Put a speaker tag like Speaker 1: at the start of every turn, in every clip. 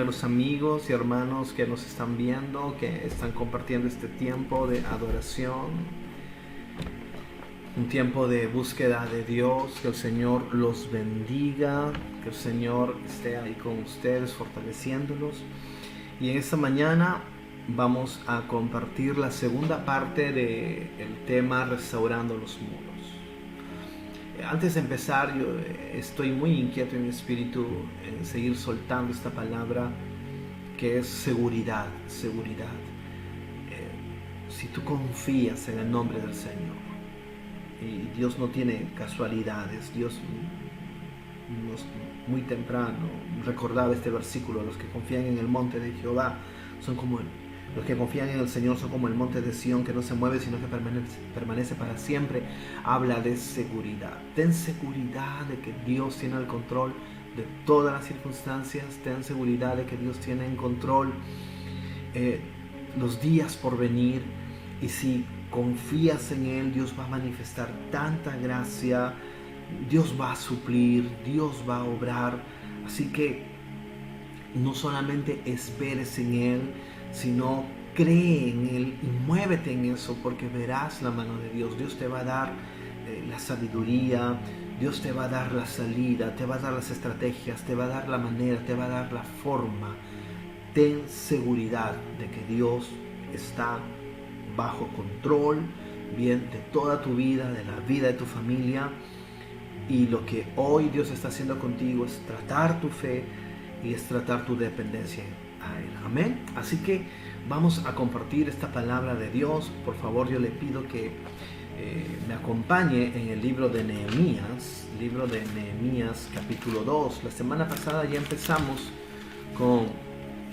Speaker 1: los amigos y hermanos que nos están viendo, que están compartiendo este tiempo de adoración, un tiempo de búsqueda de Dios. Que el Señor los bendiga, que el Señor esté ahí con ustedes, fortaleciéndolos. Y en esta mañana vamos a compartir la segunda parte del tema Restaurando los Muros. Antes de empezar, yo estoy muy inquieto en mi espíritu en seguir soltando esta palabra que es seguridad. Si tú confías en el nombre del Señor, y Dios no tiene casualidades, Dios muy temprano recordaba este versículo: los que confían en el monte de Jehová son como los que confían en el Señor son como el monte de Sión, que no se mueve sino que permanece para siempre. Habla de seguridad. Ten seguridad de que Dios tiene el control de todas las circunstancias. Ten seguridad de que Dios tiene en control los días por venir. Y si confías en Él, Dios va a manifestar tanta gracia, Dios va a suplir, Dios va a obrar. Así que no solamente esperes en Él, sino cree en Él y muévete en eso, porque verás la mano de Dios. Dios te va a dar la sabiduría, Dios te va a dar la salida, te va a dar las estrategias, te va a dar la manera, te va a dar la forma. Ten seguridad de que Dios está bajo control, bien, de toda tu vida, de la vida de tu familia. Y lo que hoy Dios está haciendo contigo es tratar tu fe y es tratar tu dependencia a Él. Amén. Así que vamos a compartir esta palabra de Dios. Por favor, yo le pido que me acompañe en el libro de Nehemías, capítulo 2. La semana pasada ya empezamos con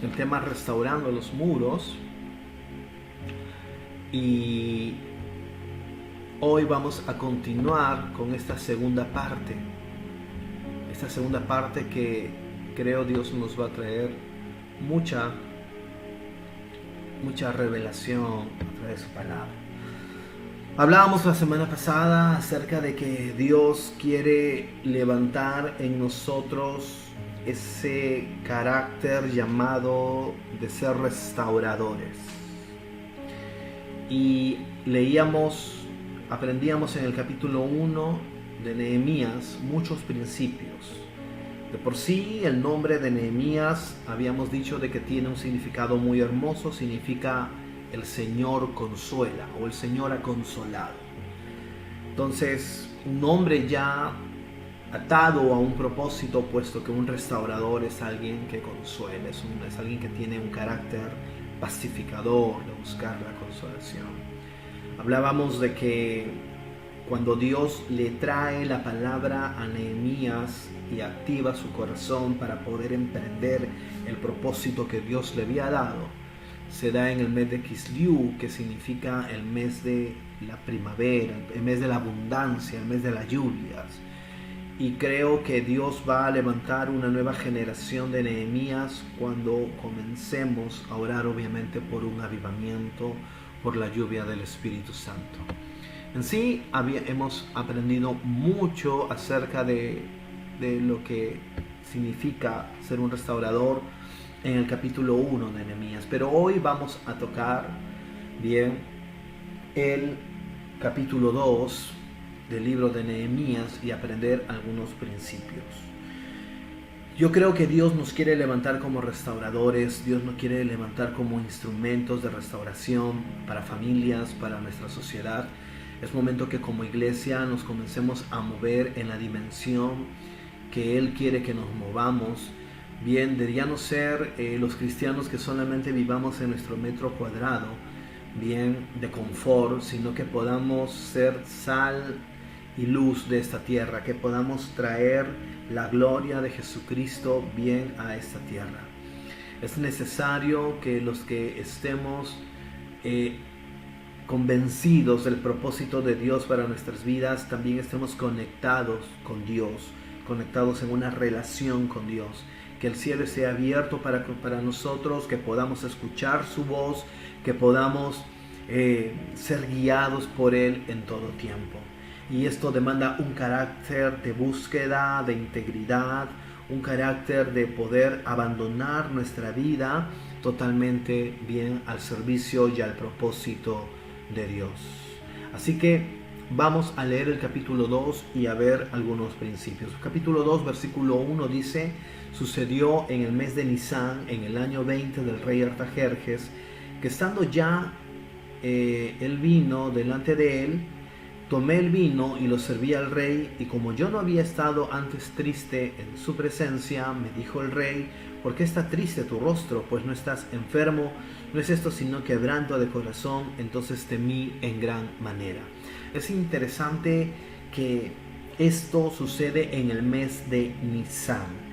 Speaker 1: el tema restaurando los muros, y hoy vamos a continuar con esta segunda parte que creo Dios nos va a traer mucha revelación a través de su palabra. Hablábamos la semana pasada acerca de que Dios quiere levantar en nosotros ese carácter llamado de ser restauradores. Y aprendíamos en el capítulo 1 de Nehemías muchos principios. De por sí, el nombre de Nehemías habíamos dicho de que tiene un significado muy hermoso. Significa el Señor consuela, o el Señor ha consolado. Entonces, un nombre ya atado a un propósito, puesto que un restaurador es alguien que consuela, es alguien que tiene un carácter pacificador, de buscar la consolación. Hablábamos de que cuando Dios le trae la palabra a Nehemías y activa su corazón para poder emprender el propósito que Dios le había dado, se da en el mes de Kislev, que significa el mes de la primavera, el mes de la abundancia, el mes de las lluvias. Y creo que Dios va a levantar una nueva generación de Nehemías cuando comencemos a orar, obviamente, por un avivamiento, por la lluvia del Espíritu Santo. En sí, hemos aprendido mucho acerca de lo que significa ser un restaurador en el capítulo 1 de Nehemías. Pero hoy vamos a tocar bien el capítulo 2 del libro de Nehemías y aprender algunos principios. Yo creo que Dios nos quiere levantar como restauradores. Dios nos quiere levantar como instrumentos de restauración para familias, para nuestra sociedad. Es momento que como iglesia nos comencemos a mover en la dimensión que Él quiere que nos movamos. Bien, de ya no ser los cristianos que solamente vivamos en nuestro metro cuadrado, bien, de confort, sino que podamos ser sal y luz de esta tierra, que podamos traer la gloria de Jesucristo bien a esta tierra. Es necesario que los que estemos convencidos del propósito de Dios para nuestras vidas, también estemos conectados con Dios, conectados en una relación con Dios. Que el cielo esté abierto para nosotros, que podamos escuchar su voz, que podamos ser guiados por Él en todo tiempo. Y esto demanda un carácter de búsqueda, de integridad, un carácter de poder abandonar nuestra vida totalmente bien al servicio y al propósito de Dios. Así que vamos a leer el capítulo 2 y a ver algunos principios. Capítulo 2, versículo 1 dice: sucedió en el mes de Nisán, en el año 20 del rey Artajerjes, que estando ya el vino delante de él, tomé el vino y lo serví al rey, y como yo no había estado antes triste en su presencia, me dijo el rey: ¿por qué está triste tu rostro? Pues no estás enfermo, no es esto sino quebranto de corazón. Entonces temí en gran manera. Es interesante que esto sucede en el mes de Nisán.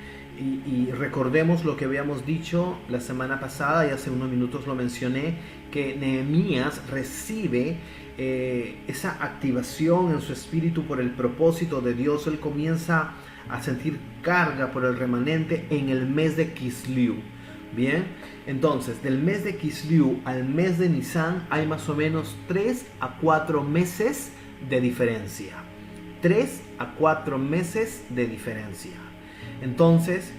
Speaker 1: Y recordemos lo que habíamos dicho la semana pasada, y hace unos minutos lo mencioné, que Nehemías recibe esa activación en su espíritu por el propósito de Dios. Él comienza a sentir carga por el remanente en el mes de Kislev. Bien, entonces del mes de Kislev al mes de Nisán hay más o menos 3 a 4 meses de diferencia. 3 a 4 meses de diferencia. Entonces,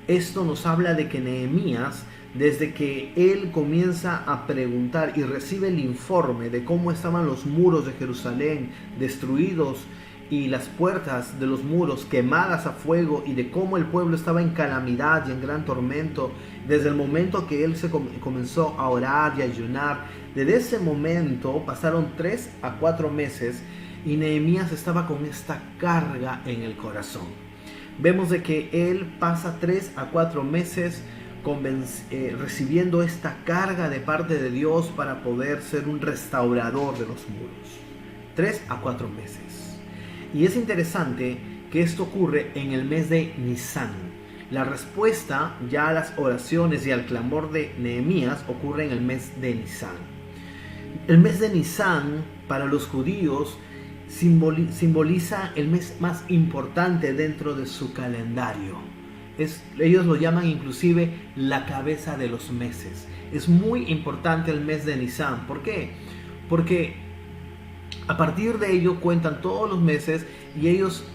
Speaker 1: esto nos habla de que Nehemías, desde que él comienza a preguntar y recibe el informe de cómo estaban los muros de Jerusalén destruidos y las puertas de los muros quemadas a fuego, y de cómo el pueblo estaba en calamidad y en gran tormento, desde el momento que él comenzó a orar y a ayunar, desde ese momento pasaron 3 a 4 meses y Nehemías estaba con esta carga en el corazón. Vemos de que él pasa 3 a 4 meses recibiendo esta carga de parte de Dios para poder ser un restaurador de los muros. 3 a 4 meses. Y es interesante que esto ocurre en el mes de Nisán. La respuesta ya a las oraciones y al clamor de Nehemías ocurre en el mes de Nisán. El mes de Nisán para los judíos simboliza el mes más importante dentro de su calendario. Ellos lo llaman inclusive la cabeza de los meses. Es muy importante el mes de Nisán. ¿Por qué? Porque a partir de ello cuentan todos los meses y ellos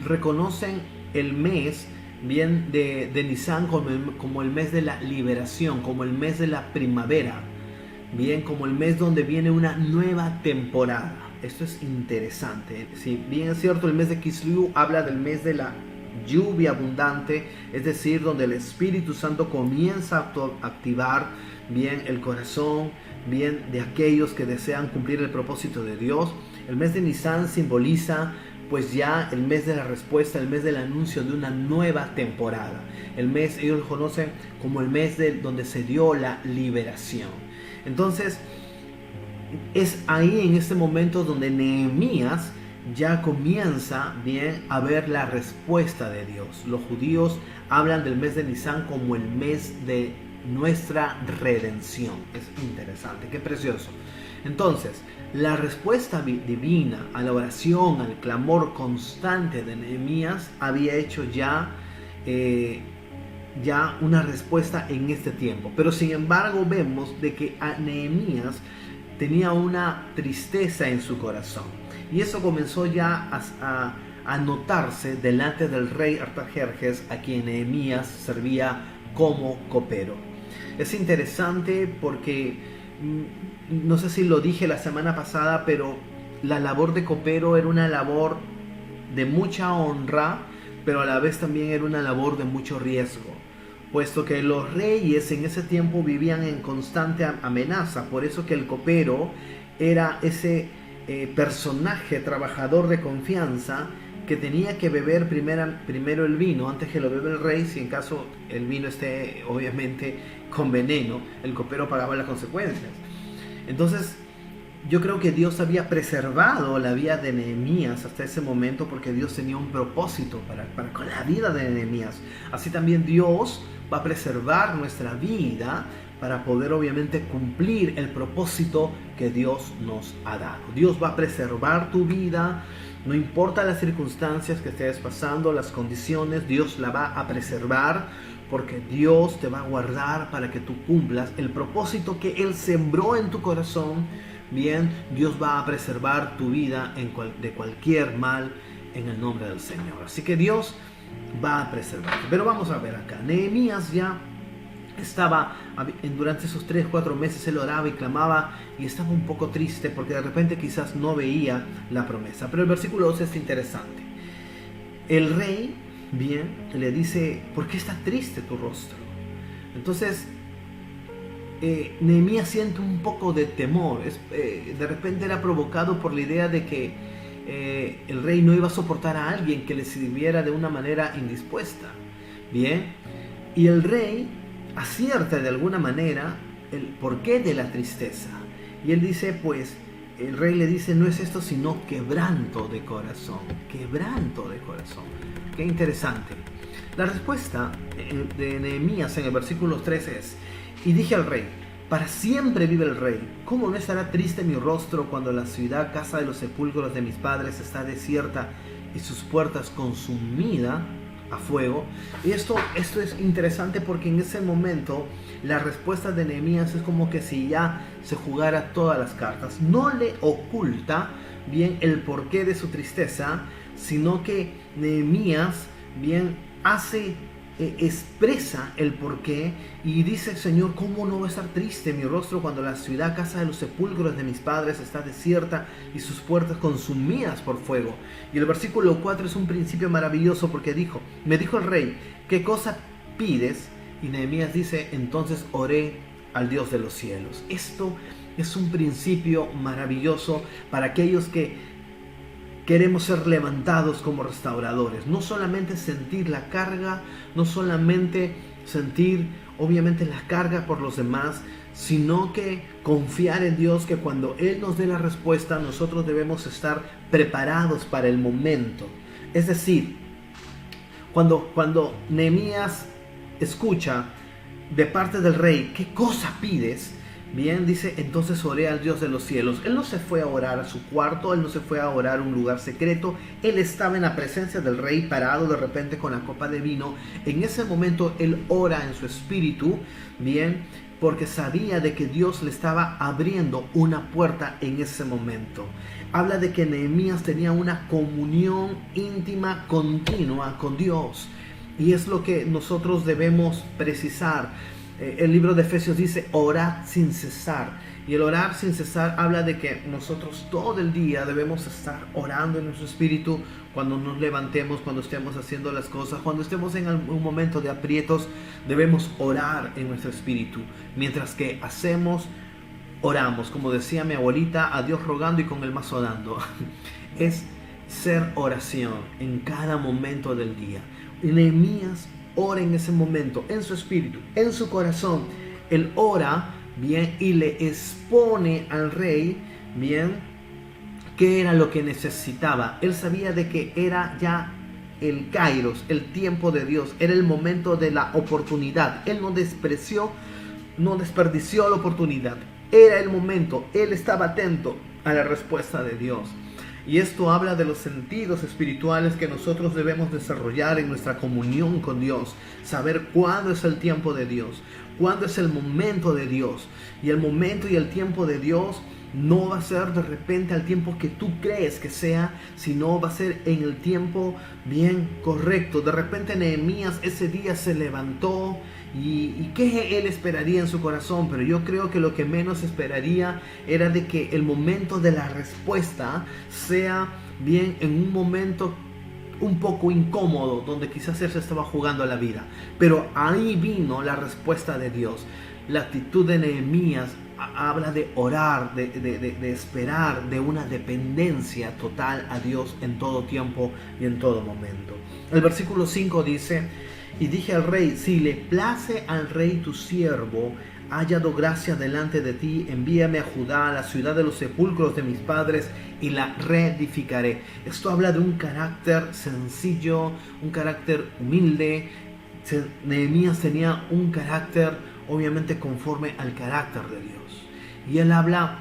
Speaker 1: reconocen el mes bien de Nisán como el mes de la liberación, como el mes de la primavera, bien, como el mes donde viene una nueva temporada. Esto es interesante. Si bien es cierto, el mes de Kislev habla del mes de la lluvia abundante, es decir, donde el Espíritu Santo comienza a activar bien el corazón, bien de aquellos que desean cumplir el propósito de Dios. El mes de Nisán simboliza pues ya el mes de la respuesta, el mes del anuncio de una nueva temporada. El mes, ellos lo conocen como el mes donde se dio la liberación. Entonces, es ahí en este momento donde Nehemías ya comienza bien a ver la respuesta de Dios. Los judíos hablan del mes de Nisán como el mes de nuestra redención. Es interesante, qué precioso. Entonces, la respuesta divina a la oración, al clamor constante de Nehemías había hecho ya una respuesta en este tiempo. Pero sin embargo vemos de que a Nehemías tenía una tristeza en su corazón. Y eso comenzó ya a notarse delante del rey Artajerjes, a quien Nehemías servía como copero. Es interesante porque, no sé si lo dije la semana pasada, pero la labor de copero era una labor de mucha honra, pero a la vez también era una labor de mucho riesgo, puesto que los reyes en ese tiempo vivían en constante amenaza. Por eso que el copero era ese personaje trabajador de confianza que tenía que beber primero el vino antes que lo beba el rey. Si en caso el vino esté obviamente con veneno, el copero pagaba las consecuencias. Entonces yo creo que Dios había preservado la vida de Nehemías hasta ese momento, porque Dios tenía un propósito para con la vida de Nehemías. Así también Dios va a preservar nuestra vida para poder obviamente cumplir el propósito que Dios nos ha dado. Dios va a preservar tu vida, no importa las circunstancias que estés pasando, las condiciones, Dios la va a preservar, porque Dios te va a guardar para que tú cumplas el propósito que Él sembró en tu corazón. Bien, Dios va a preservar tu vida de cualquier mal en el nombre del Señor. Así que Dios va a preservarte. Pero vamos a ver acá, Nehemías ya estaba, durante esos 3-4 meses él oraba y clamaba y estaba un poco triste porque de repente quizás no veía la promesa. Pero el versículo 12 es interesante. El rey, bien, le dice, ¿por qué está triste tu rostro? Entonces, Nehemías siente un poco de temor. De repente era provocado por la idea de que el rey no iba a soportar a alguien que le sirviera de una manera indispuesta. Bien, y el rey acierta de alguna manera el porqué de la tristeza. Y él dice, pues, el rey le dice, no es esto sino quebranto de corazón. Quebranto de corazón. Qué interesante. La respuesta de Nehemías en el versículo 3 es, y dije al rey, para siempre vive el rey. ¿Cómo no estará triste mi rostro cuando la ciudad, casa de los sepulcros de mis padres, está desierta y sus puertas consumida a fuego? Y esto es interesante porque en ese momento la respuesta de Nehemías es como que si ya se jugara todas las cartas. No le oculta bien el porqué de su tristeza, sino que Nehemías bien expresa el porqué y dice, Señor, ¿cómo no va a estar triste mi rostro cuando la ciudad, casa de los sepulcros de mis padres, está desierta y sus puertas consumidas por fuego? Y el versículo 4 es un principio maravilloso porque me dijo el rey, ¿qué cosa pides? Y Nehemías dice, entonces oré al Dios de los cielos. Esto es un principio maravilloso para aquellos que queremos ser levantados como restauradores. No solamente sentir la carga, no solamente sentir obviamente la carga por los demás, sino que confiar en Dios, que cuando Él nos dé la respuesta, nosotros debemos estar preparados para el momento. Es decir, cuando Nehemías escucha de parte del rey, ¿qué cosa pides? Bien, dice, entonces oré al Dios de los cielos. Él no se fue a orar a su cuarto, él no se fue a orar a un lugar secreto. Él estaba en la presencia del rey, parado de repente con la copa de vino. En ese momento él ora en su espíritu, bien, porque sabía de que Dios le estaba abriendo una puerta en ese momento. Habla de que Nehemías tenía una comunión íntima, continua con Dios. Y es lo que nosotros debemos precisar. El libro de Efesios dice, orad sin cesar. Y el orar sin cesar habla de que nosotros todo el día debemos estar orando en nuestro espíritu. Cuando nos levantemos, cuando estemos haciendo las cosas, cuando estemos en un momento de aprietos, debemos orar en nuestro espíritu. Mientras que oramos, como decía mi abuelita, a Dios rogando y con el mazo dando. Es ser oración en cada momento del día. Nehemías ora en ese momento, en su espíritu, en su corazón. Él ora, bien, y le expone al rey, bien, qué era lo que necesitaba. Él sabía de que era ya el kairos, el tiempo de Dios, era el momento de la oportunidad. Él no despreció, no desperdició la oportunidad. Era el momento, él estaba atento a la respuesta de Dios. Y esto habla de los sentidos espirituales que nosotros debemos desarrollar en nuestra comunión con Dios. Saber cuándo es el tiempo de Dios, cuándo es el momento de Dios. Y el momento y el tiempo de Dios no va a ser de repente al tiempo que tú crees que sea, sino va a ser en el tiempo bien correcto. De repente Nehemías ese día se levantó y ¿qué él esperaría en su corazón? Pero yo creo que lo que menos esperaría era de que el momento de la respuesta sea bien en un momento un poco incómodo, donde quizás él se estaba jugando a la vida. Pero ahí vino la respuesta de Dios. La actitud de Nehemías habla de orar, de esperar, de una dependencia total a Dios en todo tiempo y en todo momento. El versículo 5 dice, y dije al rey, si le place al rey tu siervo, hallado gracia delante de ti, envíame a Judá, a la ciudad de los sepulcros de mis padres, y la reedificaré. Esto habla de un carácter sencillo, un carácter humilde. Nehemías tenía un carácter obviamente conforme al carácter de Dios. Y él habla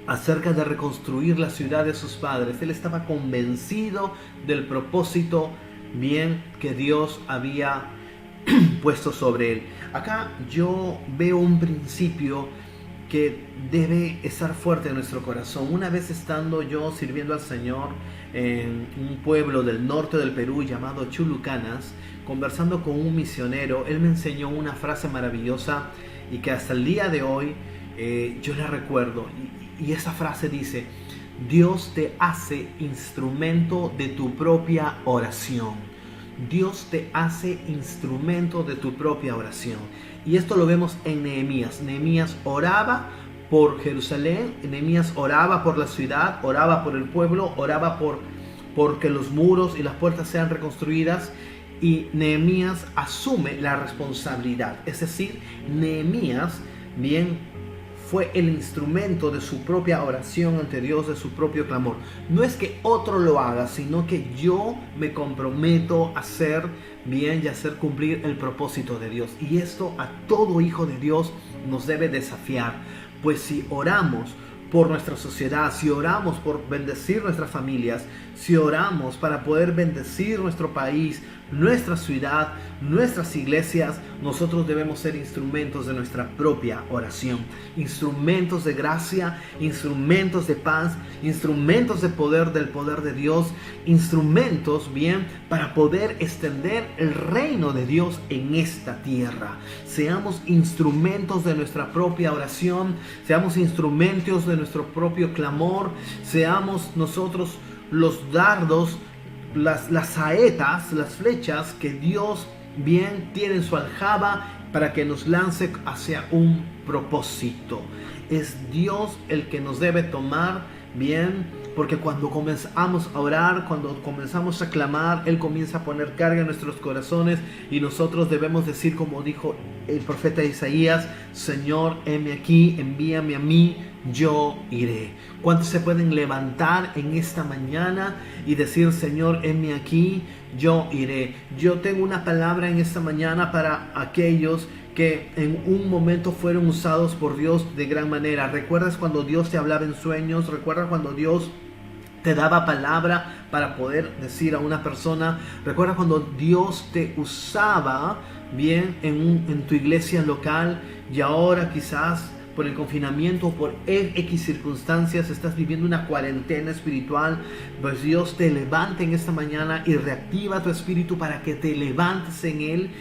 Speaker 1: acerca de reconstruir la ciudad de sus padres. Él estaba convencido del propósito bien que Dios había puesto sobre él. Acá yo veo un principio que debe estar fuerte en nuestro corazón. Una vez estando yo sirviendo al Señor en un pueblo del norte del Perú llamado Chulucanas, conversando con un misionero, él me enseñó una frase maravillosa y que hasta el día de hoy yo la recuerdo. Y esa frase dice: Dios te hace instrumento de tu propia oración. Dios te hace instrumento de tu propia oración. Y esto lo vemos en Nehemías. Nehemías oraba por Jerusalén, Nehemías oraba por la ciudad, oraba por el pueblo, oraba por que los muros y las puertas sean reconstruidas. Y Nehemías asume la responsabilidad. Es decir, Nehemías fue el instrumento de su propia oración ante Dios, de su propio clamor. No es que otro lo haga, sino que yo me comprometo a hacer bien y a hacer cumplir el propósito de Dios. Y esto a todo hijo de Dios nos debe desafiar. Pues si oramos por nuestra sociedad, si oramos por bendecir nuestras familias, si oramos para poder bendecir nuestro país, nuestra ciudad, nuestras iglesias, nosotros debemos ser instrumentos de nuestra propia oración, instrumentos de gracia, instrumentos de paz, instrumentos de poder, del poder de Dios, instrumentos para poder extender el reino de Dios en esta tierra. Seamos instrumentos de nuestra propia oración, seamos instrumentos de nuestro propio clamor, seamos nosotros los dardos, las saetas, las flechas que Dios tiene en su aljaba para que nos lance hacia un propósito. Es Dios el que nos debe tomar porque cuando comenzamos a orar, cuando comenzamos a clamar, Él comienza a poner carga en nuestros corazones y nosotros debemos decir, como dijo el profeta Isaías: Señor, heme aquí, envíame a mí, yo iré. ¿Cuántos se pueden levantar en esta mañana y decir: Señor, heme aquí, yo iré? Yo tengo una palabra en esta mañana para aquellos que en un momento fueron usados por Dios de gran manera. ¿Recuerdas cuando Dios te hablaba en sueños? ¿Recuerdas cuando Dios te daba palabra para poder decir a una persona? ¿Recuerdas cuando Dios te usaba en tu iglesia local? Y ahora quizás por el confinamiento o por X circunstancias estás viviendo una cuarentena espiritual. Pues Dios te levanta en esta mañana y reactiva tu espíritu para que te levantes en Él,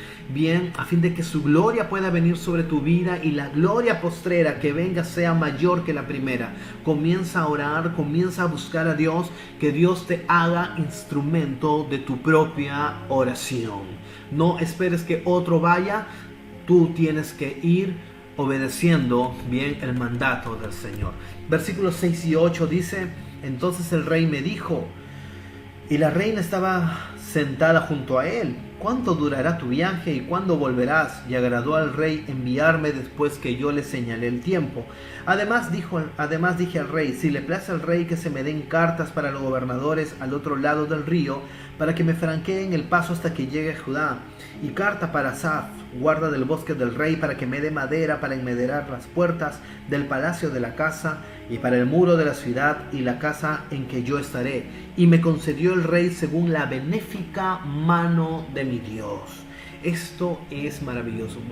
Speaker 1: a fin de que su gloria pueda venir sobre tu vida y la gloria postrera que venga sea mayor que la primera. Comienza a orar, comienza a buscar a Dios, que Dios te haga instrumento de tu propia oración. No esperes que otro vaya, tú tienes que ir obedeciendo el mandato del Señor. Versículos 6 y 8 dice: Entonces el rey me dijo, y la reina estaba sentada junto a él: ¿Cuánto durará tu viaje y cuándo volverás? Y agradó al rey enviarme después que yo le señalé el tiempo. Además dije al rey: si le place al rey que se me den cartas para los gobernadores al otro lado del río, para que me franqueen el paso hasta que llegue a Judá, y carta para Asaf, guarda del bosque del rey, para que me dé madera para enmaderar las puertas del palacio de la casa, y para el muro de la ciudad y la casa en que yo estaré. Y me concedió el rey según la benéfica mano de mi Dios. Esto es maravilloso.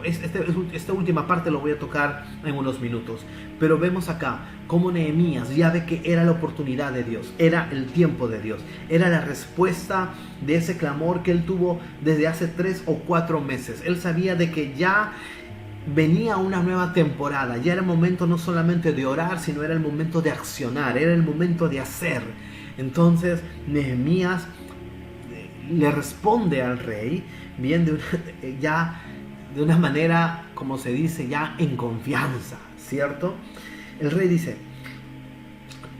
Speaker 1: Esta última parte lo voy a tocar en unos minutos. Pero vemos acá cómo Nehemías ya ve que era la oportunidad de Dios, era el tiempo de Dios, era la respuesta de ese clamor que él tuvo desde hace 3 o 4 meses. Él sabía de que ya venía una nueva temporada, ya era el momento no solamente de orar, sino era el momento de accionar, era el momento de hacer. Entonces Nehemías le responde al rey de una manera, como se dice, ya en confianza, ¿cierto? El rey dice,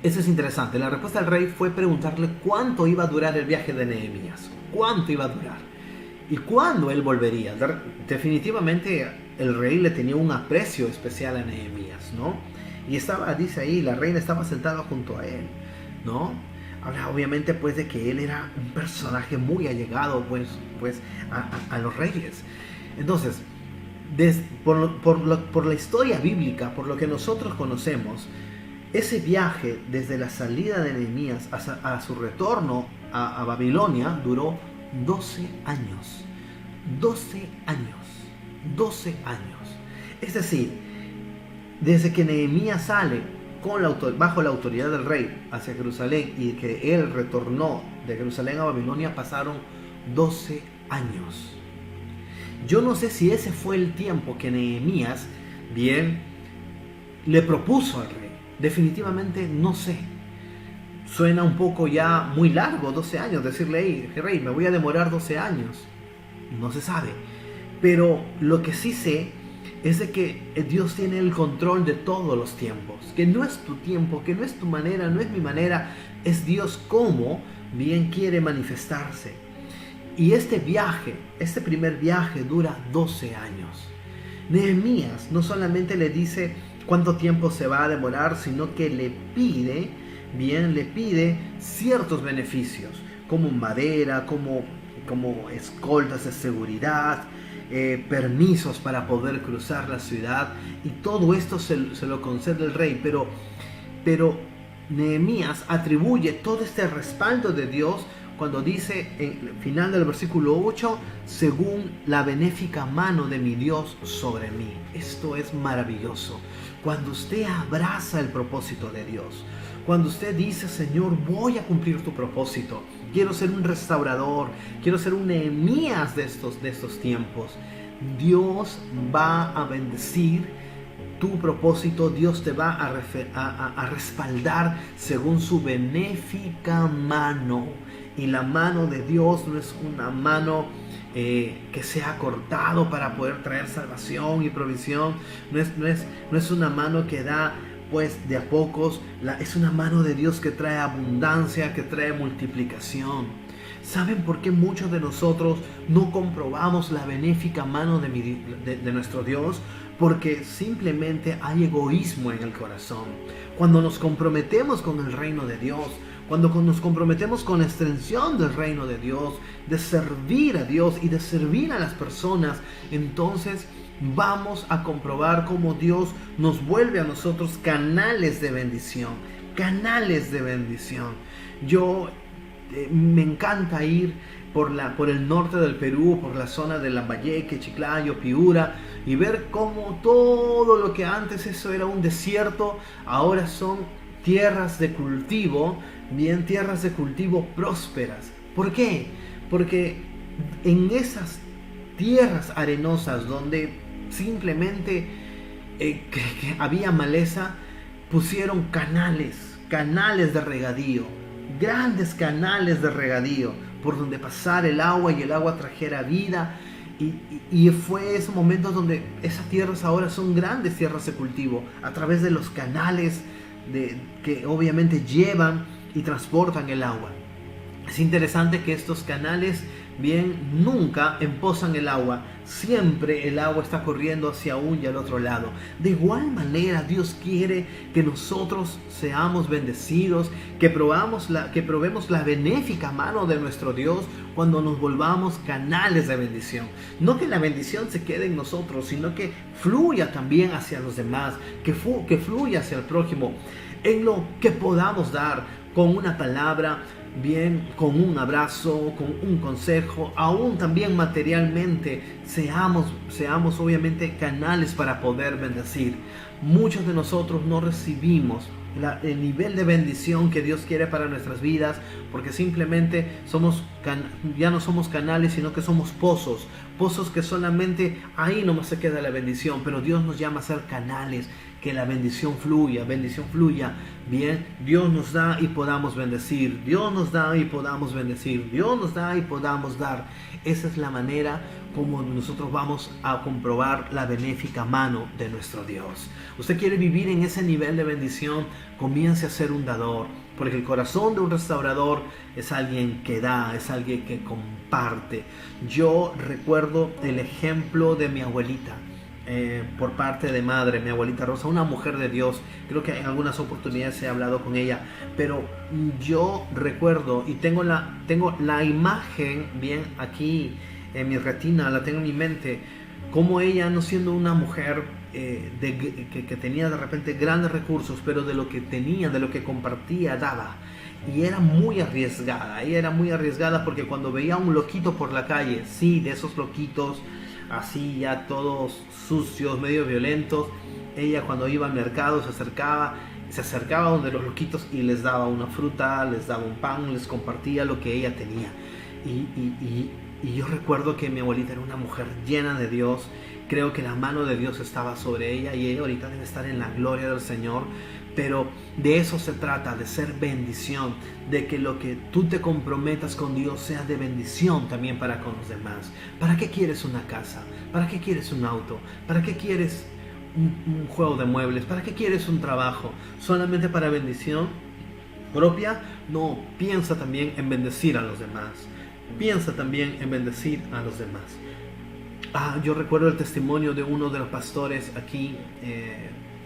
Speaker 1: eso es interesante, la respuesta del rey fue preguntarle cuánto iba a durar el viaje de Nehemías, cuánto iba a durar y cuándo él volvería. Definitivamente el rey le tenía un aprecio especial a Nehemías, ¿no? Y dice ahí, la reina estaba sentada junto a él, ¿no? Habla obviamente pues de que él era un personaje muy allegado pues a los reyes. Entonces, por la historia bíblica, por lo que nosotros conocemos, ese viaje desde la salida de Nehemías a su retorno a Babilonia duró 12 años. 12 años. 12 años. Es decir, Desde que Nehemías sale bajo la autoridad del rey hacia Jerusalén y que él retornó de Jerusalén a Babilonia, pasaron 12 años. Yo no sé si ese fue el tiempo que Nehemías le propuso al rey. Definitivamente no sé. Suena un poco ya muy largo, 12 años, decirle, hey, rey, me voy a demorar 12 años. No se sabe. Pero lo que sí sé es de que Dios tiene el control de todos los tiempos. Que no es tu tiempo, que no es tu manera, no es mi manera. Es Dios como bien quiere manifestarse. Y este primer viaje dura 12 años. Nehemías no solamente le dice cuánto tiempo se va a demorar, sino que le pide ciertos beneficios, como madera, como escoltas de seguridad, permisos para poder cruzar la ciudad, y todo esto se lo concede el rey, pero Nehemías atribuye todo este respaldo de Dios cuando dice en el final del versículo 8, según la benéfica mano de mi Dios sobre mí. Esto es maravilloso. Cuando usted abraza el propósito de Dios, cuando usted dice, Señor, voy a cumplir tu propósito, quiero ser un restaurador, quiero ser un Nehemías de estos tiempos, Dios va a bendecir tu propósito, Dios te va a respaldar según su benéfica mano. Y la mano de Dios no es una mano que se ha cortado para poder traer salvación y provisión. No es una mano que da pues de a pocos. Es una mano de Dios que trae abundancia, que trae multiplicación. ¿Saben por qué muchos de nosotros no comprobamos la benéfica mano de nuestro Dios? Porque simplemente hay egoísmo en el corazón. Cuando nos comprometemos con el reino de Dios, cuando nos comprometemos con la extensión del reino de Dios, de servir a Dios y de servir a las personas, entonces vamos a comprobar cómo Dios nos vuelve a nosotros canales de bendición. Canales de bendición. Me encanta ir por el norte del Perú, por la zona de Lambayeque, Chiclayo, Piura, y ver cómo todo lo que antes eso era un desierto, ahora son tierras de cultivo, tierras de cultivo prósperas. ¿Por qué? Porque en esas tierras arenosas donde simplemente que había maleza, pusieron canales de regadío, grandes canales de regadío, por donde pasara el agua y el agua trajera vida. Y fue ese momento donde esas tierras ahora son grandes tierras de cultivo, a través de los canales que obviamente llevan y transportan el agua. Es interesante que estos canales nunca emposan el agua, siempre el agua está corriendo hacia un y al otro lado. De igual manera Dios quiere que nosotros seamos bendecidos, que probemos la benéfica mano de nuestro Dios cuando nos volvamos canales de bendición. No que la bendición se quede en nosotros, sino que fluya también hacia los demás, que fluya hacia el prójimo, en lo que podamos dar, con una palabra, con un abrazo, con un consejo, aún también materialmente, seamos obviamente canales para poder bendecir. Muchos de nosotros no recibimos el nivel de bendición que Dios quiere para nuestras vidas, porque simplemente ya no somos canales, sino que somos pozos que solamente ahí nomás se queda la bendición. Pero Dios nos llama a ser canales, que la bendición fluya, Dios nos da y podamos bendecir, Dios nos da y podamos bendecir, Dios nos da y podamos dar. Esa es la manera como nosotros vamos a comprobar la benéfica mano de nuestro Dios. Usted quiere vivir en ese nivel de bendición, comience a ser un dador, porque el corazón de un restaurador es alguien que da, es alguien que comparte. Yo recuerdo el ejemplo de mi abuelita, por parte de madre, mi abuelita Rosa, una mujer de Dios. Creo que en algunas oportunidades he hablado con ella, pero yo recuerdo y tengo la imagen aquí en mi retina, la tengo en mi mente, como ella, no siendo una mujer que tenía de repente grandes recursos, pero de lo que tenía, de lo que compartía, daba. Y era muy arriesgada, porque cuando veía a un loquito por la calle, sí, de esos loquitos así ya todos sucios, medio violentos, ella cuando iba al mercado se acercaba donde los loquitos y les daba una fruta, les daba un pan, les compartía lo que ella tenía. Y yo recuerdo que mi abuelita era una mujer llena de Dios. Creo que la mano de Dios estaba sobre ella y ella ahorita debe estar en la gloria del Señor. Pero de eso se trata, de ser bendición, de que lo que tú te comprometas con Dios sea de bendición también para con los demás. ¿Para qué quieres una casa? ¿Para qué quieres un auto? ¿Para qué quieres un juego de muebles? ¿Para qué quieres un trabajo? ¿Solamente para bendición propia? No, piensa también en bendecir a los demás. Piensa también en bendecir a los demás. Yo recuerdo el testimonio de uno de los pastores aquí,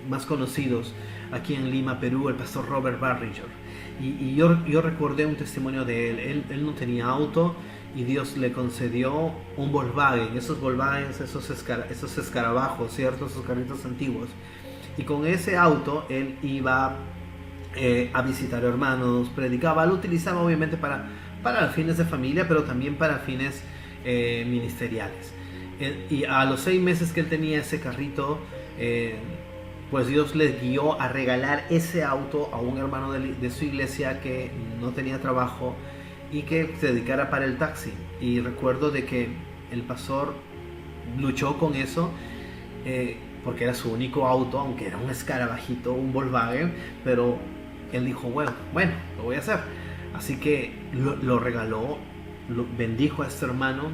Speaker 1: más conocidos aquí en Lima, Perú, el pastor Robert Barringer. Y yo recordé un testimonio de él. Él no tenía auto y Dios le concedió un Volkswagen, esos Volkswagen, esos escarabajos, ¿cierto? Esos carritos antiguos. Y con ese auto él iba a visitar hermanos, predicaba, lo utilizaba obviamente para fines de familia, pero también para fines ministeriales. Y a los 6 meses que él tenía ese carrito, pues Dios les guió a regalar ese auto a un hermano de su iglesia que no tenía trabajo y que se dedicara para el taxi. Y recuerdo de que el pastor luchó con eso, porque era su único auto, aunque era un escarabajito, un Volkswagen, pero él dijo, bueno, lo voy a hacer. Así que lo regaló, lo bendijo a este hermano.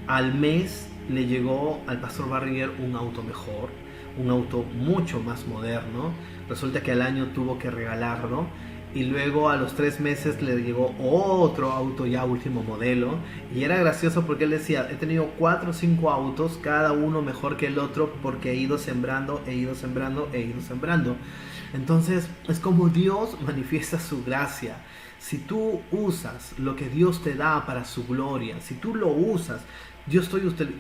Speaker 1: Al mes le llegó al pastor Barringer un auto mejor, un auto mucho más moderno. Resulta que al año tuvo que regalarlo y luego a los 3 meses le llegó otro auto ya último modelo. Y era gracioso porque él decía, he tenido 4 o 5 autos, cada uno mejor que el otro, porque he ido sembrando. Entonces es como Dios manifiesta su gracia. Si tú usas lo que Dios te da para su gloria, si tú lo usas, si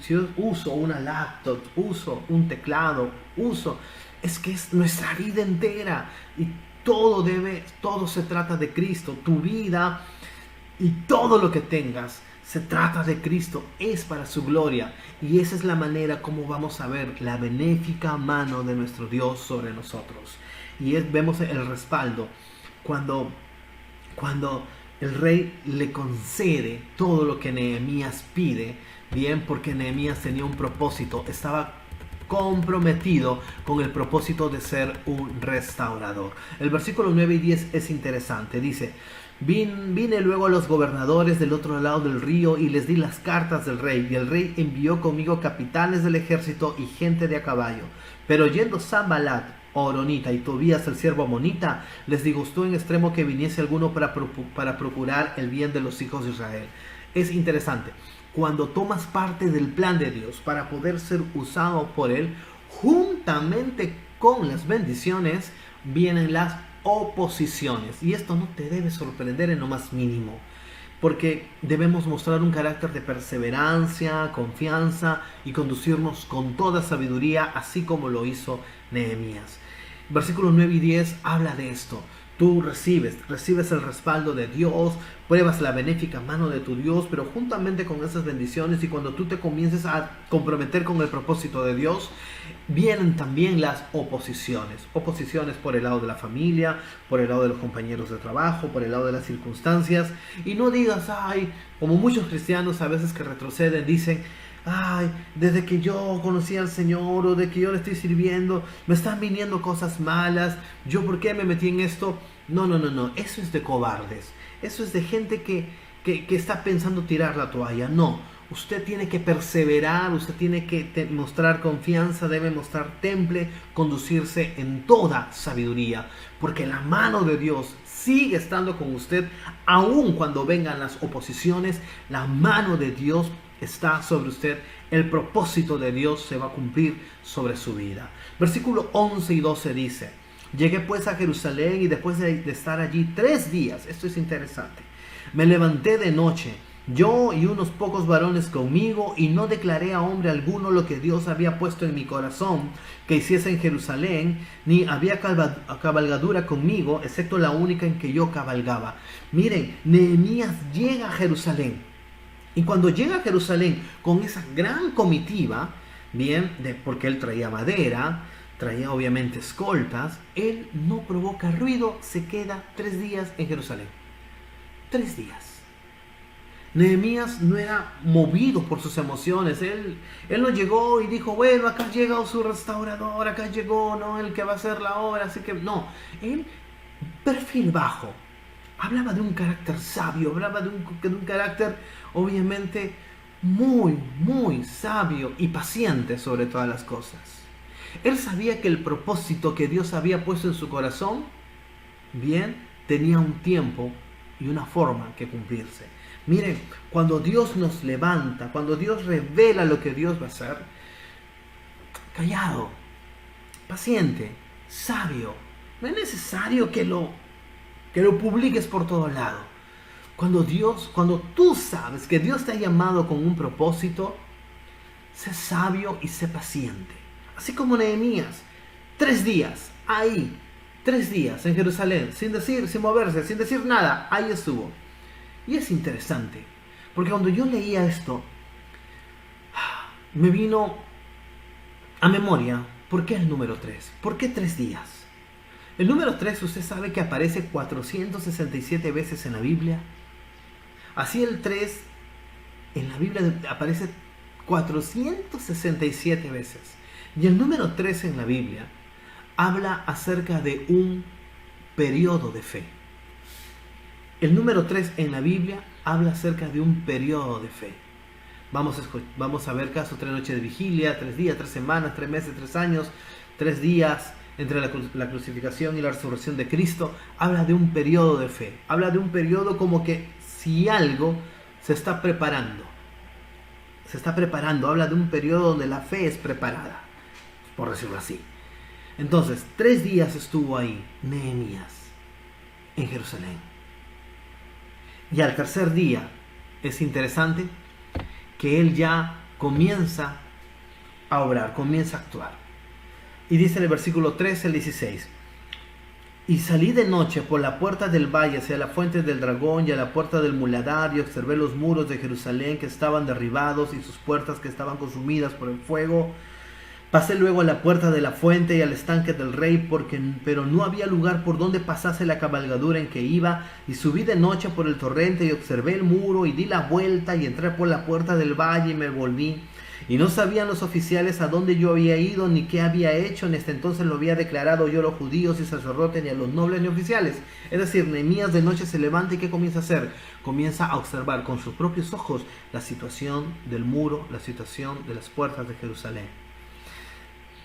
Speaker 1: yo uso una laptop, uso un teclado, es que es nuestra vida entera y todo se trata de Cristo. Tu vida y todo lo que tengas se trata de Cristo, es para su gloria, y esa es la manera como vamos a ver la benéfica mano de nuestro Dios sobre nosotros. Y vemos el respaldo cuando el rey le concede todo lo que Nehemías pide, bien, porque Nehemías tenía un propósito, estaba comprometido con el propósito de ser un restaurador. El versículo 9 y 10 es interesante, dice: Vine luego a los gobernadores del otro lado del río y les di las cartas del rey, y el rey envió conmigo capitanes del ejército y gente de a caballo. Pero oyendo Sanballat, Horonita, y Tobías el siervo amonita, les disgustó en extremo que viniese alguno para procurar el bien de los hijos de Israel. Es interesante, cuando tomas parte del plan de Dios para poder ser usado por Él, juntamente con las bendiciones vienen las oposiciones. Y esto no te debe sorprender en lo más mínimo, porque debemos mostrar un carácter de perseverancia, confianza y conducirnos con toda sabiduría, así como lo hizo Nehemías. Versículos 9 y 10 habla de esto. Tú recibes el respaldo de Dios, pruebas la benéfica mano de tu Dios, pero juntamente con esas bendiciones y cuando tú te comiences a comprometer con el propósito de Dios, vienen también las oposiciones. Oposiciones por el lado de la familia, por el lado de los compañeros de trabajo, por el lado de las circunstancias. Y no digas, como muchos cristianos a veces que retroceden, dicen, desde que yo conocí al Señor o de que yo le estoy sirviendo, me están viniendo cosas malas, ¿yo por qué me metí en esto? No, eso es de cobardes, eso es de gente que está pensando tirar la toalla. No, usted tiene que perseverar, usted tiene que mostrar confianza, debe mostrar temple, conducirse en toda sabiduría, porque la mano de Dios sigue estando con usted, aun cuando vengan las oposiciones. La mano de Dios está sobre usted, el propósito de Dios se va a cumplir sobre su vida. Versículo 11 y 12 dice: Llegué pues a Jerusalén y después de estar allí 3 días, esto es interesante, me levanté de noche, yo y unos pocos varones conmigo, y no declaré a hombre alguno lo que Dios había puesto en mi corazón que hiciese en Jerusalén, ni había cabalgadura conmigo, excepto la única en que yo cabalgaba. Miren, Nehemías llega a Jerusalén. Y cuando llega a Jerusalén con esa gran comitiva, bien, porque él traía madera, traía obviamente escoltas, él no provoca ruido, se queda 3 días en Jerusalén. 3 días. Nehemías no era movido por sus emociones. Él no llegó y dijo, bueno, acá llegó su restaurador, acá llegó, ¿no?, el que va a hacer la obra, así que no. Él, perfil bajo, hablaba de un carácter sabio, hablaba de un carácter obviamente muy, muy sabio y paciente sobre todas las cosas. Él sabía que el propósito que Dios había puesto en su corazón, bien, tenía un tiempo y una forma que cumplirse. Miren, cuando Dios nos levanta, cuando Dios revela lo que Dios va a hacer, callado, paciente, sabio. No es necesario que lo publiques por todo lado. Cuando tú sabes que Dios te ha llamado con un propósito, sé sabio y sé paciente. Así como Nehemías, 3 días, ahí, 3 días en Jerusalén, sin decir, sin moverse, sin decir nada, ahí estuvo. Y es interesante, porque cuando yo leía esto, me vino a memoria, ¿por qué el número 3? ¿Por qué 3 días? El número 3, usted sabe que aparece 467 veces en la Biblia. Así el 3 en la Biblia aparece 467 veces. Y el número 3 en la Biblia habla acerca de un periodo de fe. El número 3 en la Biblia habla acerca de un periodo de fe. Vamos a ver caso 3 noches de vigilia, 3 días, 3 semanas, 3 meses, 3 años, 3 días entre la crucificación y la resurrección de Cristo. Habla de un periodo de fe. Habla de un periodo como que si algo se está preparando. Se está preparando. Habla de un periodo donde la fe es preparada, por decirlo así. Entonces, 3 días estuvo ahí Nehemías en Jerusalén. Y al tercer día, es interesante que él ya comienza a obrar, comienza a actuar. Y dice en el versículo 13 al 16: y salí de noche por la puerta del valle hacia la fuente del dragón y a la puerta del muladar, y observé los muros de Jerusalén que estaban derribados y sus puertas que estaban consumidas por el fuego. Pasé luego a la puerta de la fuente y al estanque del rey, pero no había lugar por donde pasase la cabalgadura en que iba, y subí de noche por el torrente y observé el muro y di la vuelta y entré por la puerta del valle y me volví. Y no sabían los oficiales a dónde yo había ido ni qué había hecho. En este entonces lo había declarado yo a los judíos y sacerdotes, ni a los nobles ni oficiales. Es decir, Nehemías de noche se levanta y ¿qué comienza a hacer? Comienza a observar con sus propios ojos la situación del muro, la situación de las puertas de Jerusalén.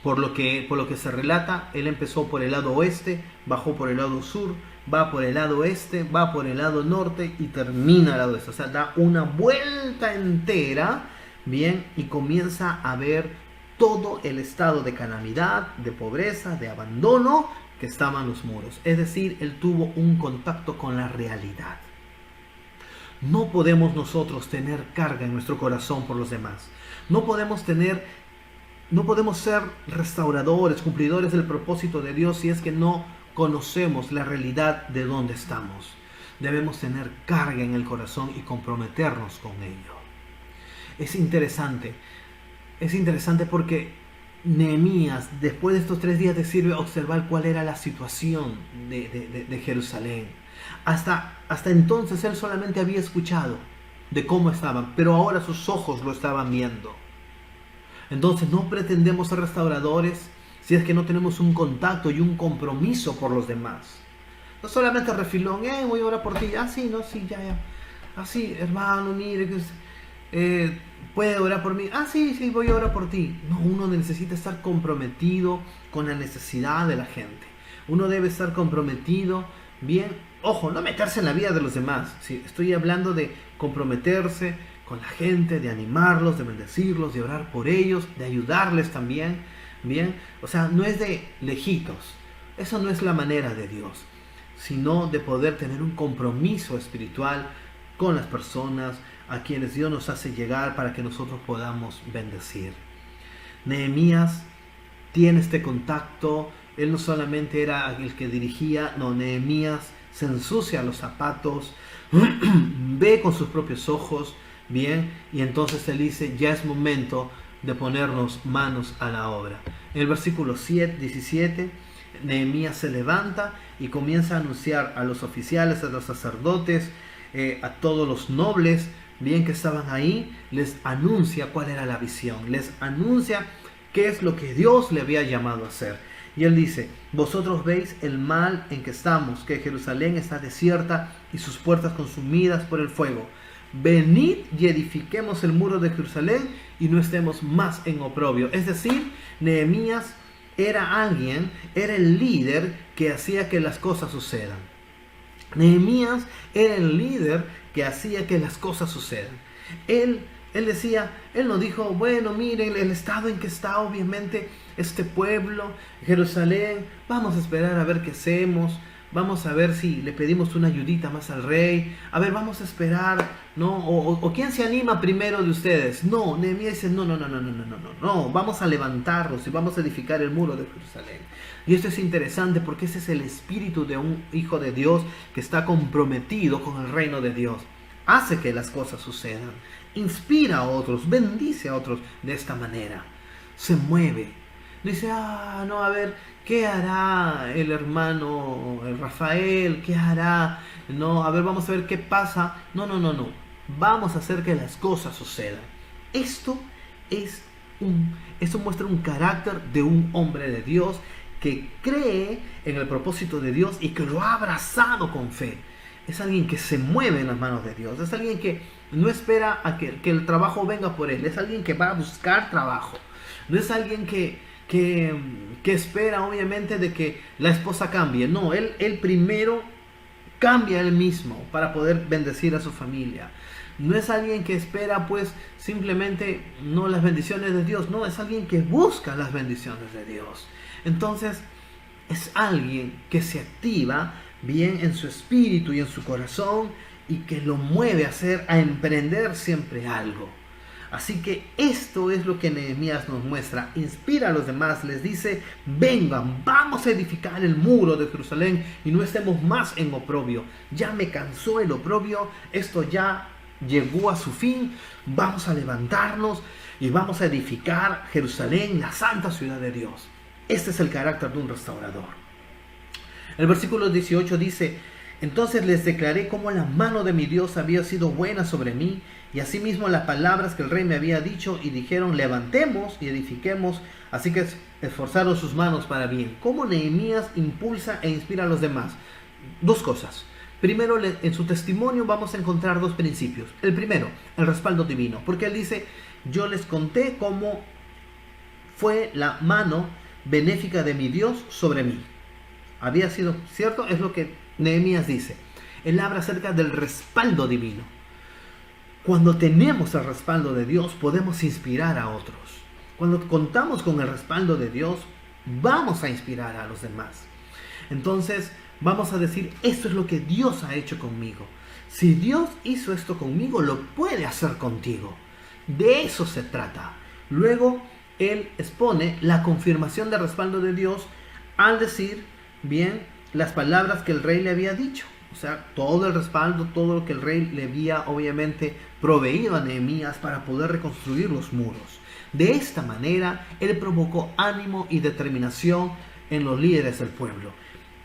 Speaker 1: Por lo que se relata, él empezó por el lado oeste, bajó por el lado sur, va por el lado este, va por el lado norte y termina al lado este. O sea, da una vuelta entera, bien, y comienza a ver todo el estado de calamidad, de pobreza, de abandono que estaban los muros. Es decir, él tuvo un contacto con la realidad. No podemos nosotros tener carga en nuestro corazón por los demás. No podemos ser restauradores, cumplidores del propósito de Dios si es que no conocemos la realidad de dónde estamos. Debemos tener carga en el corazón y comprometernos con ello. Es interesante porque Nehemías, después de estos 3 días, le sirve observar cuál era la situación de Jerusalén. Hasta entonces él solamente había escuchado de cómo estaban, pero ahora sus ojos lo estaban viendo. Entonces no pretendemos ser restauradores si es que no tenemos un contacto y un compromiso por los demás. No solamente refilón, voy a orar por ti, sí, no, sí, ya. Así, hermano, mire, puede orar por mí, sí, voy a orar por ti. No, uno necesita estar comprometido con la necesidad de la gente. Uno debe estar comprometido, bien, ojo, no meterse en la vida de los demás. Sí, estoy hablando de comprometerse con la gente, de animarlos, de bendecirlos, de orar por ellos, de ayudarles también, bien. O sea, no es de lejitos, eso no es la manera de Dios, sino de poder tener un compromiso espiritual con las personas a quienes Dios nos hace llegar para que nosotros podamos bendecir. Nehemías tiene este contacto. Él no solamente era el que dirigía, no, Nehemías se ensucia los zapatos, ve con sus propios ojos, bien, y entonces él dice, ya es momento de ponernos manos a la obra. En el versículo 17, Nehemías se levanta y comienza a anunciar a los oficiales, a los sacerdotes, a todos los nobles, bien que estaban ahí, les anuncia cuál era la visión, les anuncia qué es lo que Dios le había llamado a hacer. Y él dice: vosotros veis el mal en que estamos, que Jerusalén está desierta y sus puertas consumidas por el fuego. Venid y edifiquemos el muro de Jerusalén y no estemos más en oprobio. Es decir, Nehemías era el líder que hacía que las cosas sucedan. Nehemías era el líder que hacía que las cosas sucedan. Él no dijo: bueno, miren el estado en que está obviamente este pueblo, Jerusalén, vamos a esperar a ver qué hacemos, vamos a ver si le pedimos una ayudita más al rey, a ver, vamos a esperar, ¿no? O ¿quién se anima primero de ustedes? No, Nehemías dice: no, vamos a levantarnos y vamos a edificar el muro de Jerusalén. Y esto es interesante porque ese es el espíritu de un hijo de Dios que está comprometido con el reino de Dios. Hace que las cosas sucedan, inspira a otros, bendice a otros de esta manera, se mueve. Dice: no, a ver, ¿qué hará el hermano Rafael? ¿Qué hará? No, a ver, vamos a ver qué pasa. No. Vamos a hacer que las cosas sucedan. Esto muestra un carácter de un hombre de Dios que cree en el propósito de Dios y que lo ha abrazado con fe. Es alguien que se mueve en las manos de Dios. Es alguien que no espera a que el trabajo venga por él. Es alguien que va a buscar trabajo. No es alguien que espera obviamente de que la esposa cambie. No, él primero cambia él mismo para poder bendecir a su familia. No es alguien que espera pues simplemente no las bendiciones de Dios. No, es alguien que busca las bendiciones de Dios. Entonces es alguien que se activa bien en su espíritu y en su corazón y que lo mueve a emprender siempre algo. Así que esto es lo que Nehemías nos muestra. Inspira a los demás, les dice: vengan, vamos a edificar el muro de Jerusalén y no estemos más en oprobio. Ya me cansó el oprobio, esto ya llegó a su fin. Vamos a levantarnos y vamos a edificar Jerusalén, la santa ciudad de Dios. Este es el carácter de un restaurador. El versículo 18 dice: entonces les declaré cómo la mano de mi Dios había sido buena sobre mí, y asimismo las palabras que el rey me había dicho, y dijeron: levantemos y edifiquemos. Así que esforzaron sus manos para bien. ¿Cómo Nehemías impulsa e inspira a los demás? Dos cosas. Primero, en su testimonio vamos a encontrar dos principios. El primero, el respaldo divino, porque él dice: yo les conté cómo fue la mano benéfica de mi Dios sobre mí. Había sido cierto, es lo que Nehemías dice. Él habla acerca del respaldo divino. Cuando tenemos el respaldo de Dios, podemos inspirar a otros. Cuando contamos con el respaldo de Dios, vamos a inspirar a los demás. Entonces, vamos a decir: esto es lo que Dios ha hecho conmigo. Si Dios hizo esto conmigo, lo puede hacer contigo. De eso se trata. Luego, él expone la confirmación del respaldo de Dios al decir bien las palabras que el rey le había dicho. O sea, todo el respaldo, todo lo que el rey le había obviamente proveído a Nehemías para poder reconstruir los muros. De esta manera, él provocó ánimo y determinación en los líderes del pueblo.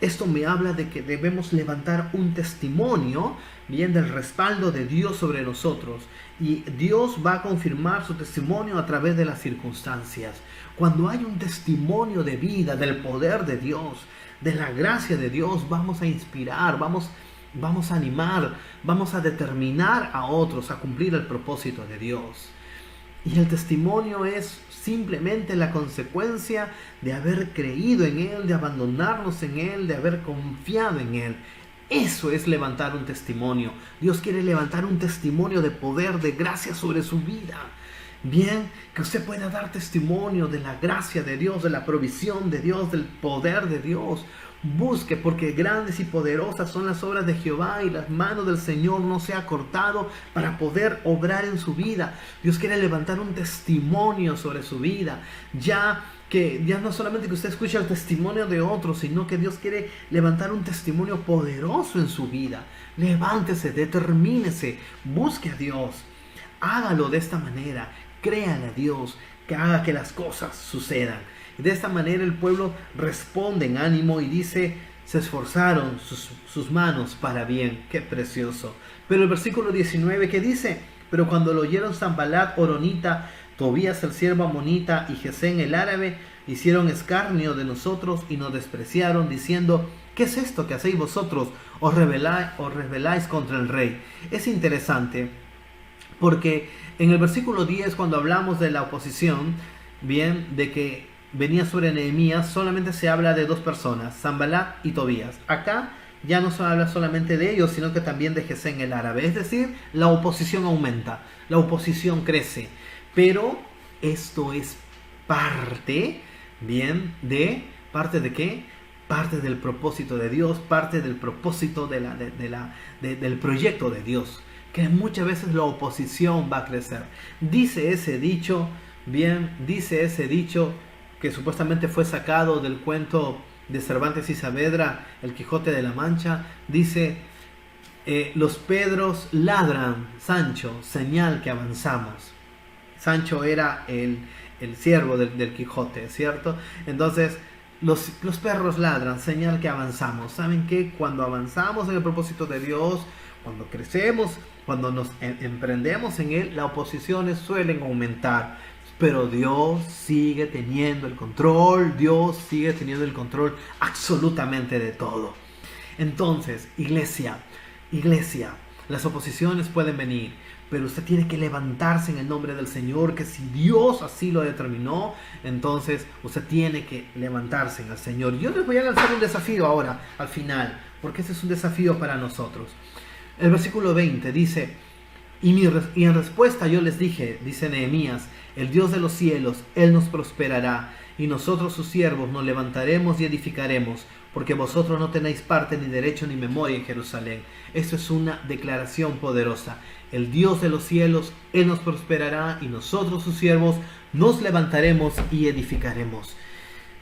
Speaker 1: Esto me habla de que debemos levantar un testimonio bien del respaldo de Dios sobre nosotros. Y Dios va a confirmar su testimonio a través de las circunstancias. Cuando hay un testimonio de vida, del poder de Dios, de la gracia de Dios, vamos a inspirar, vamos a animar, vamos a determinar a otros a cumplir el propósito de Dios. Y el testimonio es simplemente la consecuencia de haber creído en Él, de abandonarnos en Él, de haber confiado en Él. Eso es levantar un testimonio. Dios quiere levantar un testimonio de poder, de gracia sobre su vida. Bien, que usted pueda dar testimonio de la gracia de Dios, de la provisión de Dios, del poder de Dios. Busque, porque grandes y poderosas son las obras de Jehová y las manos del Señor no se ha cortado para poder obrar en su vida. Dios quiere levantar un testimonio sobre su vida. Ya no solamente que usted escuche el testimonio de otros, sino que Dios quiere levantar un testimonio poderoso en su vida. Levántese, determínese, busque a Dios. Hágalo de esta manera. Créale a Dios, que haga que las cosas sucedan. Y de esta manera el pueblo responde en ánimo y dice, se esforzaron sus manos para bien. Qué precioso. Pero el versículo 19 que dice, pero cuando lo oyeron Sanballat horonita, Tobías el siervo amonita y Gesén el árabe, hicieron escarnio de nosotros y nos despreciaron, diciendo, ¿qué es esto que hacéis vosotros? Os rebeláis contra el rey. Es interesante porque en el versículo 10, cuando hablamos de la oposición, bien, de que venía sobre Nehemías, solamente se habla de dos personas, Sanballat y Tobías. Acá ya no se habla solamente de ellos, sino que también de Gesén el árabe. Es decir, la oposición aumenta, la oposición crece. Pero esto es parte, bien, ¿parte de qué? Parte del propósito de Dios, parte del propósito del proyecto de Dios. Que muchas veces la oposición va a crecer. Dice ese dicho, que supuestamente fue sacado del cuento de Cervantes y Saavedra, El Quijote de la Mancha. Dice, los Pedros ladran, Sancho, señal que avanzamos. Sancho era el siervo del Quijote, ¿cierto? Entonces, los perros ladran, señal que avanzamos. ¿Saben qué? Cuando avanzamos en el propósito de Dios, cuando crecemos, cuando nos emprendemos en Él, las oposiciones suelen aumentar. Pero Dios sigue teniendo el control, Dios sigue teniendo el control absolutamente de todo. Entonces, iglesia, las oposiciones pueden venir, pero usted tiene que levantarse en el nombre del Señor, que si Dios así lo determinó, entonces usted tiene que levantarse en el Señor. Yo les voy a lanzar un desafío ahora, al final, porque ese es un desafío para nosotros. El versículo 20 dice, y en respuesta yo les dije, dice Nehemías, el Dios de los cielos, Él nos prosperará, y nosotros sus siervos nos levantaremos y edificaremos, porque vosotros no tenéis parte ni derecho ni memoria en Jerusalén. Esto es una declaración poderosa. El Dios de los cielos, Él nos prosperará, y nosotros sus siervos nos levantaremos y edificaremos.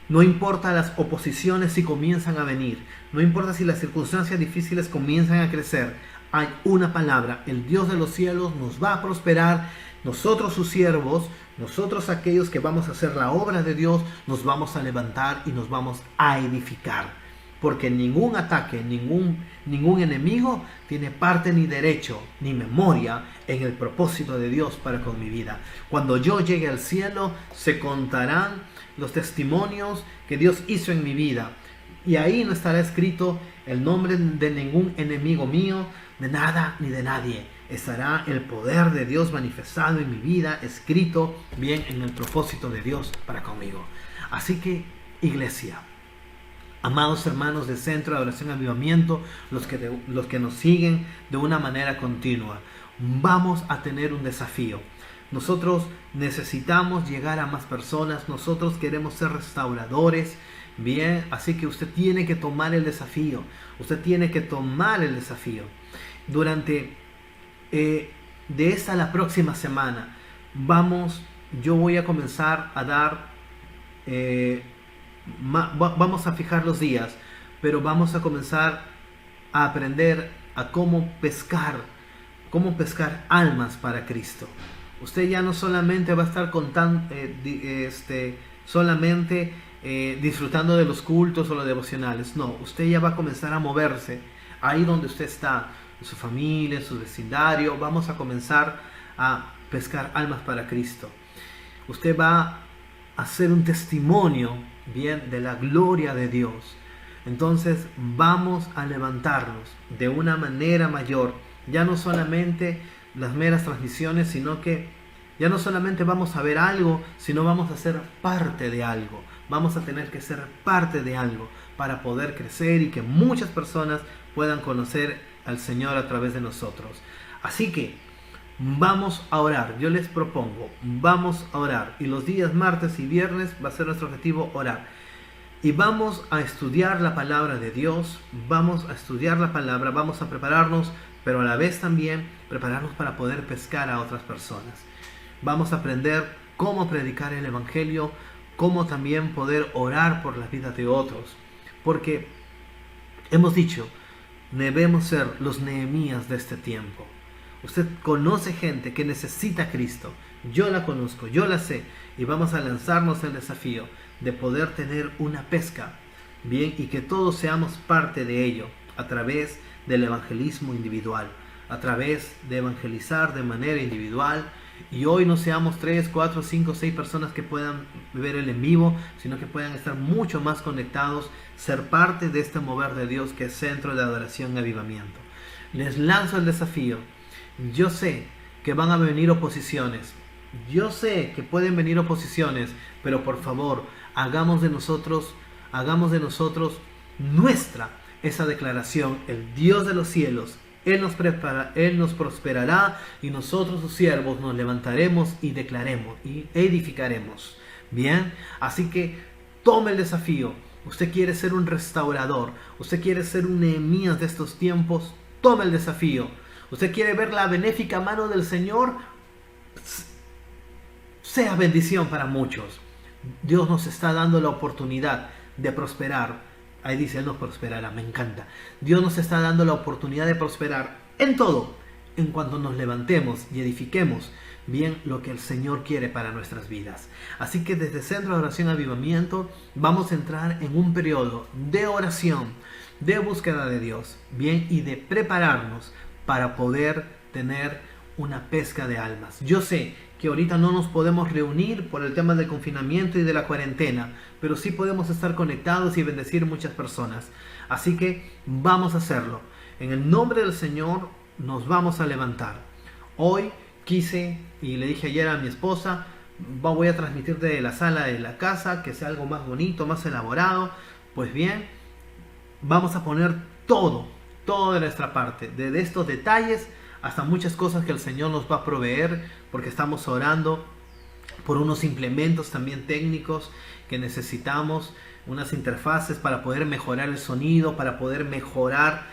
Speaker 1: No importa las oposiciones si comienzan a venir, no importa si las circunstancias difíciles comienzan a crecer, hay una palabra: el Dios de los cielos nos va a prosperar. Nosotros sus siervos, nosotros aquellos que vamos a hacer la obra de Dios, nos vamos a levantar y nos vamos a edificar. Porque ningún ataque, ningún enemigo tiene parte ni derecho ni memoria en el propósito de Dios para con mi vida. Cuando yo llegue al cielo, se contarán los testimonios que Dios hizo en mi vida. Y ahí no estará escrito el nombre de ningún enemigo mío, de nada ni de nadie. Estará el poder de Dios manifestado en mi vida, escrito bien en el propósito de Dios para conmigo. Así que, iglesia, amados hermanos de Centro de Adoración y Avivamiento, los que nos siguen de una manera continua, vamos a tener un desafío. Nosotros necesitamos llegar a más personas, nosotros queremos ser restauradores, bien, así que usted tiene que tomar el desafío, Durante de esta a la próxima semana, yo voy a comenzar a dar, vamos a fijar los días, pero vamos a comenzar a aprender a cómo pescar almas para Cristo. Usted ya no solamente va a estar disfrutando de los cultos o los devocionales. No, usted ya va a comenzar a moverse ahí donde usted está, en su familia, en su vecindario. Vamos a comenzar a pescar almas para Cristo. Usted va a hacer un testimonio, bien, de la gloria de Dios. Entonces vamos a levantarnos de una manera mayor. Ya no solamente las meras transmisiones, sino que ya no solamente vamos a ver algo, sino vamos a ser parte de algo. Vamos a tener que ser parte de algo para poder crecer y que muchas personas puedan conocer al Señor a través de nosotros. Así que vamos a orar. Yo les propongo, vamos a orar. Y los días martes y viernes va a ser nuestro objetivo orar. Y vamos a estudiar la palabra de Dios. Vamos a estudiar la palabra, vamos a prepararnos, pero a la vez también prepararnos para poder pescar a otras personas. Vamos a aprender cómo predicar el Evangelio, cómo también poder orar por las vidas de otros. Porque hemos dicho, debemos ser los Nehemías de este tiempo. Usted conoce gente que necesita a Cristo. Yo la conozco, yo la sé. Y vamos a lanzarnos el desafío de poder tener una pesca. Bien, y que todos seamos parte de ello a través del evangelismo individual, a través de evangelizar de manera individual. Y hoy no seamos 3, 4, 5, 6 personas que puedan ver el en vivo, sino que puedan estar mucho más conectados, ser parte de este mover de Dios que es Centro de Adoración y Avivamiento. Les lanzo el desafío. Yo sé que van a venir oposiciones. Yo sé que pueden venir oposiciones, pero por favor, hagamos de nosotros nuestra esa declaración. El Dios de los cielos, Él nos prosperará, y nosotros sus siervos nos levantaremos y declaremos y edificaremos. Bien, así que tome el desafío. Usted quiere ser un restaurador, usted quiere ser un Nehemías de estos tiempos, tome el desafío. Usted quiere ver la benéfica mano del Señor, sea bendición para muchos. Dios nos está dando la oportunidad de prosperar. Ahí dice, Él nos prosperará, me encanta. Dios nos está dando la oportunidad de prosperar en todo, en cuanto nos levantemos y edifiquemos bien lo que el Señor quiere para nuestras vidas. Así que desde Centro de Oración y Avivamiento vamos a entrar en un periodo de oración, de búsqueda de Dios, bien, y de prepararnos para poder tener una pesca de almas. Yo sé que ahorita no nos podemos reunir por el tema del confinamiento y de la cuarentena, pero sí podemos estar conectados y bendecir muchas personas. Así que vamos a hacerlo. En el nombre del Señor nos vamos a levantar. Hoy quise, y le dije ayer a mi esposa, voy a transmitir de la sala de la casa, que sea algo más bonito, más elaborado. Pues bien, vamos a poner todo de nuestra parte, desde estos detalles hasta muchas cosas que el Señor nos va a proveer, porque estamos orando por unos implementos también técnicos que necesitamos, unas interfaces para poder mejorar el sonido, para poder mejorar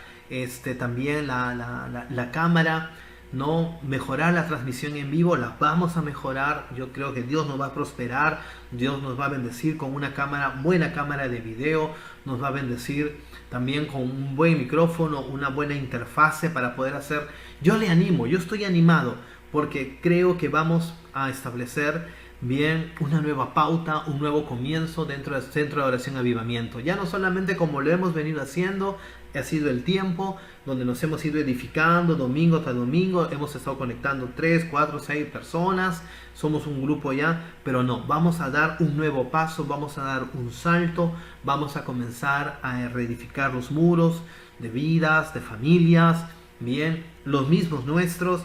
Speaker 1: también la cámara, no mejorar la transmisión en vivo. La vamos a mejorar. Yo creo que Dios nos va a prosperar, Dios nos va a bendecir con una buena cámara de video, nos va a bendecir también con un buen micrófono, una buena interfase para poder hacer. Yo le animo, yo estoy animado, porque creo que vamos a establecer bien una nueva pauta, un nuevo comienzo dentro del Centro de Oración y Avivamiento. Ya no solamente como lo hemos venido haciendo, ha sido el tiempo donde nos hemos ido edificando domingo tras domingo, hemos estado conectando 3, 4, 6 personas, somos un grupo ya, pero no, vamos a dar un nuevo paso, vamos a dar un salto, vamos a comenzar a reedificar los muros de vidas, de familias, bien, los mismos nuestros,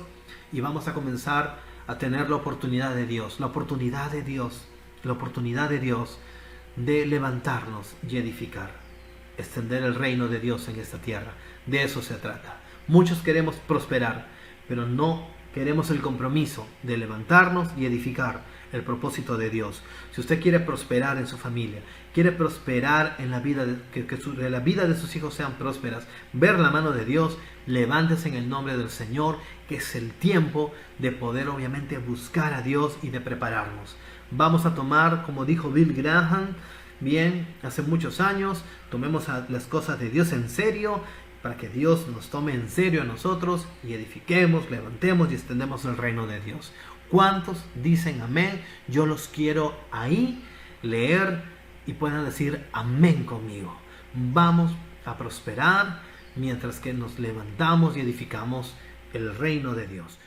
Speaker 1: y vamos a comenzar a tener la oportunidad de Dios, la oportunidad de Dios de levantarnos y edificar, extender el reino de Dios en esta tierra. De eso se trata. Muchos queremos prosperar, pero no queremos el compromiso de levantarnos y edificar el propósito de Dios. Si usted quiere prosperar en su familia, quiere prosperar en la vida, que la vida de sus hijos sean prósperas, ver la mano de Dios, levántese en el nombre del Señor, que es el tiempo de poder obviamente buscar a Dios y de prepararnos. Vamos a tomar, como dijo Bill Graham, bien, hace muchos años, tomemos las cosas de Dios en serio, para que Dios nos tome en serio a nosotros y edifiquemos, levantemos y extendemos el reino de Dios. ¿Cuántos dicen amén? Yo los quiero ahí leer y puedan decir amén conmigo. Vamos a prosperar mientras que nos levantamos y edificamos el reino de Dios.